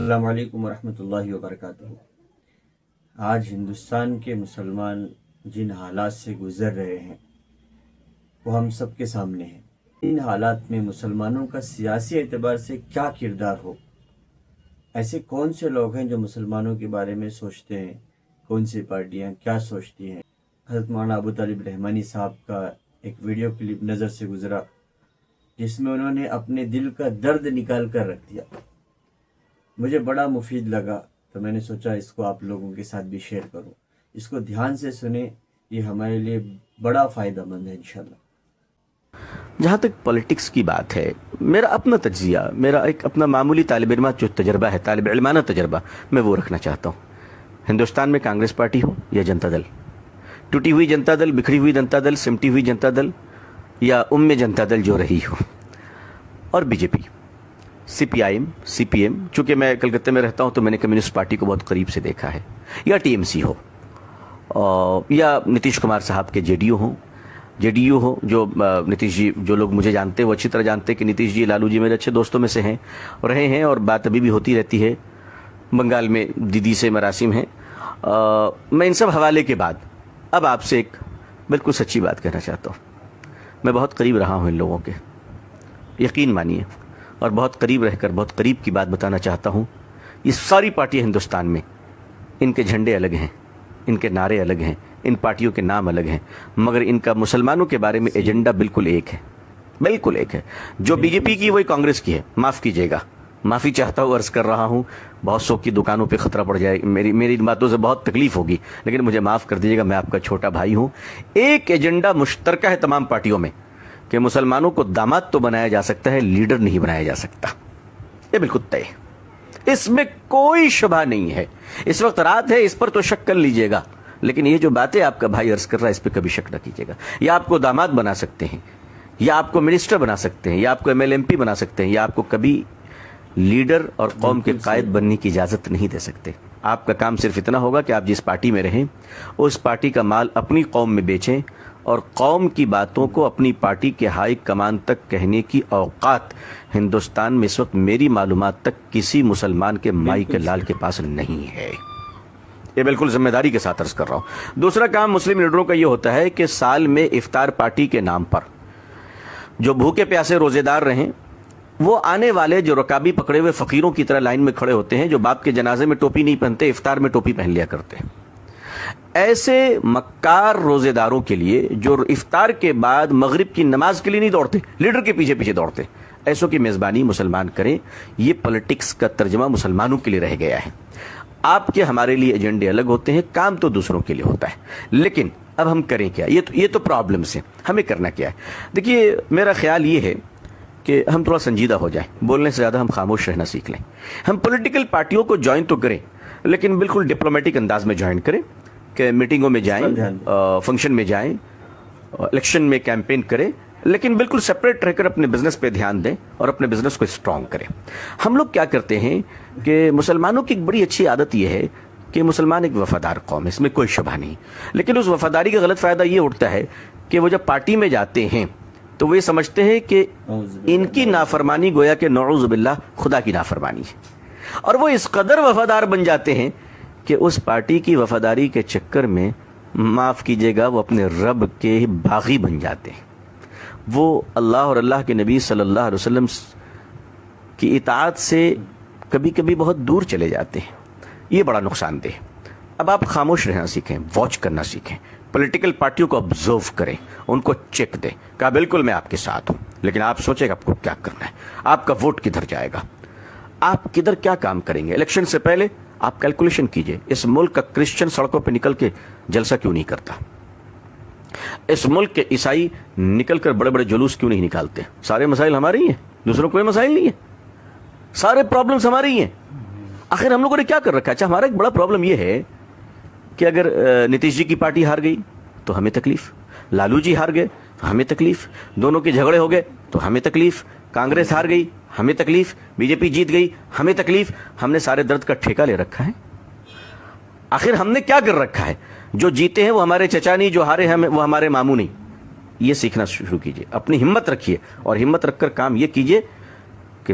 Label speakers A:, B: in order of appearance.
A: السلام علیکم ورحمۃ اللہ وبرکاتہ۔ آج ہندوستان کے مسلمان جن حالات سے گزر رہے ہیں وہ ہم سب کے سامنے ہیں۔ ان حالات میں مسلمانوں کا سیاسی اعتبار سے کیا کردار ہو، ایسے کون سے لوگ ہیں جو مسلمانوں کے بارے میں سوچتے ہیں، کون سی پارٹیاں کیا سوچتی ہیں۔ حضرت مولانا ابو طالب رحمانی صاحب کا ایک ویڈیو کلپ نظر سے گزرا جس میں انہوں نے اپنے دل کا درد نکال کر رکھ دیا، مجھے بڑا مفید لگا، تو میں نے سوچا اس کو آپ لوگوں کے ساتھ بھی شیئر کروں۔ اس کو دھیان سے سنیں، یہ ہمارے لیے بڑا فائدہ مند ہے انشاءاللہ۔
B: جہاں تک پولیٹکس کی بات ہے، میرا اپنا تجزیہ، میرا ایک اپنا معمولی طالب علمات جو تجربہ ہے، طالب علمانہ تجربہ، میں وہ رکھنا چاہتا ہوں۔ ہندوستان میں کانگریس پارٹی ہو یا جنتا دل، ٹوٹی ہوئی جنتا دل، بکھری ہوئی جنتا دل، سمٹی ہوئی جنتا دل، یا جنتا دل جو رہی ہو، اور B J P, C P I M, C P M, چونکہ میں کلکتہ میں رہتا ہوں تو میں نے کمیونسٹ پارٹی کو بہت قریب سے دیکھا ہے، یا ٹی ایم سی ہو، یا نتیش کمار صاحب کے جے ڈی یو ہو، جو نتیش جی، جو لوگ مجھے جانتے ہیں وہ اچھی طرح جانتے ہیں کہ نتیش جی، لالو جی میرے اچھے دوستوں میں سے ہیں، رہے ہیں، اور بات ابھی بھی ہوتی رہتی ہے۔ بنگال میں دیدی سے مراسم ہیں۔ میں ان سب حوالے کے بعد اب آپ سے ایک بالکل سچی بات کہنا چاہتا ہوں۔ میں بہت قریب رہا ہوں ان لوگوں کے، یقین مانیے، اور بہت قریب رہ کر بہت قریب کی بات بتانا چاہتا ہوں۔ یہ ساری پارٹیاں ہندوستان میں، ان کے جھنڈے الگ ہیں، ان کے نعرے الگ ہیں، ان پارٹیوں کے نام الگ ہیں، مگر ان کا مسلمانوں کے بارے میں ایجنڈا بالکل ایک ہے، بالکل ایک ہے۔ جو بی جے پی کی وہی کانگریس کی ہے، معاف کیجیے گا، معافی چاہتا ہوں، عرض کر رہا ہوں، بہت سو کی دکانوں پہ خطرہ پڑ جائے، میری باتوں سے بہت تکلیف ہوگی، لیکن مجھے معاف کر دیجیے گا، میں آپ کا چھوٹا بھائی ہوں۔ ایک ایجنڈا مشترکہ ہے تمام پارٹیوں میں کہ مسلمانوں کو داماد تو بنایا جا سکتا ہے، لیڈر نہیں بنایا جا سکتا، یہ بالکل طے ہے، اس میں کوئی شبہ نہیں ہے۔ اس وقت رات ہے، اس پر تو شک کر لیجئے گا، لیکن یہ جو باتیں آپ کا بھائی عرض کر رہا ہے اس پہ کبھی شک نہ کیجیے گا۔ یا آپ کو داماد بنا سکتے ہیں، یا آپ کو منسٹر بنا سکتے ہیں، یا آپ کو ایم ایل ایم پی بنا سکتے ہیں، یا آپ کو کبھی لیڈر اور قوم کے قائد بننے کی اجازت نہیں دے سکتے۔ آپ کا کام صرف اتنا ہوگا کہ آپ جس پارٹی میں رہیں اس پارٹی کا مال اپنی قوم میں بیچیں، اور قوم کی باتوں کو اپنی پارٹی کے ہائی کمان تک کہنے کی اوقات ہندوستان میں اس وقت میری معلومات تک کسی مسلمان کے مائی کے لال کے پاس نہیں ہے۔ یہ بالکل ذمہ داری کے ساتھ عرض کر رہا ہوں۔ دوسرا کام مسلم لیڈروں کا یہ ہوتا ہے کہ سال میں افطار پارٹی کے نام پر جو بھوکے پیاسے روزے دار رہیں، وہ آنے والے جو رکابی پکڑے ہوئے فقیروں کی طرح لائن میں کھڑے ہوتے ہیں، جو باپ کے جنازے میں ٹوپی نہیں پہنتے، افطار میں ٹوپی پہن لیا کرتے ہیں، ایسے مکار روزے داروں کے لیے جو افطار کے بعد مغرب کی نماز کے لیے نہیں دوڑتے، لیڈر کے پیچھے پیچھے دوڑتے، ایسوں کی میزبانی مسلمان کریں۔ یہ پولیٹکس کا ترجمہ مسلمانوں کے لیے رہ گیا ہے۔ آپ کے ہمارے لیے ایجنڈے الگ ہوتے ہیں، کام تو دوسروں کے لیے ہوتا ہے، لیکن اب ہم کریں کیا؟ یہ تو پرابلمس ہیں، ہمیں کرنا کیا ہے؟ دیکھیے، میرا خیال یہ ہے کہ ہم تھوڑا سنجیدہ ہو جائیں، بولنے سے زیادہ ہم خاموش رہنا سیکھ لیں۔ ہم پولیٹیکل پارٹیوں کو جوائن تو کریں، لیکن بالکل ڈپلومیٹک انداز میں جوائن کریں، کہ میٹنگوں میں جائیں، فنکشن میں جائیں، الیکشن میں کیمپین کریں، لیکن بالکل سپریٹ رہ کر اپنے بزنس پہ دھیان دیں اور اپنے بزنس کو اسٹرانگ کریں۔ ہم لوگ کیا کرتے ہیں کہ مسلمانوں کی ایک بڑی اچھی عادت یہ ہے کہ مسلمان ایک وفادار قوم ہے، اس میں کوئی شبہ نہیں، لیکن اس وفاداری کا غلط فائدہ یہ اٹھتا ہے کہ وہ جب پارٹی میں جاتے ہیں تو وہ یہ سمجھتے ہیں کہ ان کی نافرمانی گویا کہ نعوذ باللہ خدا کی نافرمانی ہے، اور وہ اس قدر وفادار بن جاتے ہیں کہ اس پارٹی کی وفاداری کے چکر میں، معاف کیجیے گا، وہ اپنے رب کے باغی بن جاتے ہیں۔ وہ اللہ اور اللہ کے نبی صلی اللہ علیہ وسلم کی اطاعت سے کبھی کبھی بہت دور چلے جاتے ہیں، یہ بڑا نقصان دہ۔ اب آپ خاموش رہنا سیکھیں، واچ کرنا سیکھیں، پولیٹیکل پارٹیوں کو آبزرو کریں، ان کو چیک دیں، کہا بالکل میں آپ کے ساتھ ہوں، لیکن آپ سوچیں کہ آپ کو کیا کرنا ہے، آپ کا ووٹ کدھر جائے گا، آپ کدھر کیا کام کریں گے۔ الیکشن سے پہلے آپ کیلکولیشن کیجئے، اس ملک کا کرسچن سڑکوں پہ نکل کے جلسہ کیوں نہیں کرتا؟ اس ملک کے عیسائی نکل کر بڑے بڑے جلوس کیوں نہیں نکالتے؟ سارے مسائل ہمارے ہی ہیں، دوسروں کوئی مسائل نہیں ہیں، سارے پرابلمز ہمارے ہی ہیں۔ آخر ہم لوگوں نے کیا کر رکھا ہے؟ اچھا، ہمارا ایک بڑا پرابلم یہ ہے کہ اگر نتیش جی کی پارٹی ہار گئی تو ہمیں تکلیف، لالو جی ہار گئے تو ہمیں تکلیف، دونوں کے جھگڑے ہو گئے تو ہمیں تکلیف، کانگریس ہار گئی ہمیں تکلیف، بی جے پی جیت گئی ہمیں تکلیف۔ ہم نے سارے درد کا ٹھیکہ لے رکھا ہے۔ آخر ہم نے کیا کر رکھا ہے؟ جو جیتے ہیں وہ ہمارے چچا نہیں، جو ہارے ہیں وہ ہمارے ماموں نہیں۔ یہ سیکھنا شروع کیجئے، اپنی ہمت رکھیے، اور ہمت رکھ کر کام یہ کیجئے کہ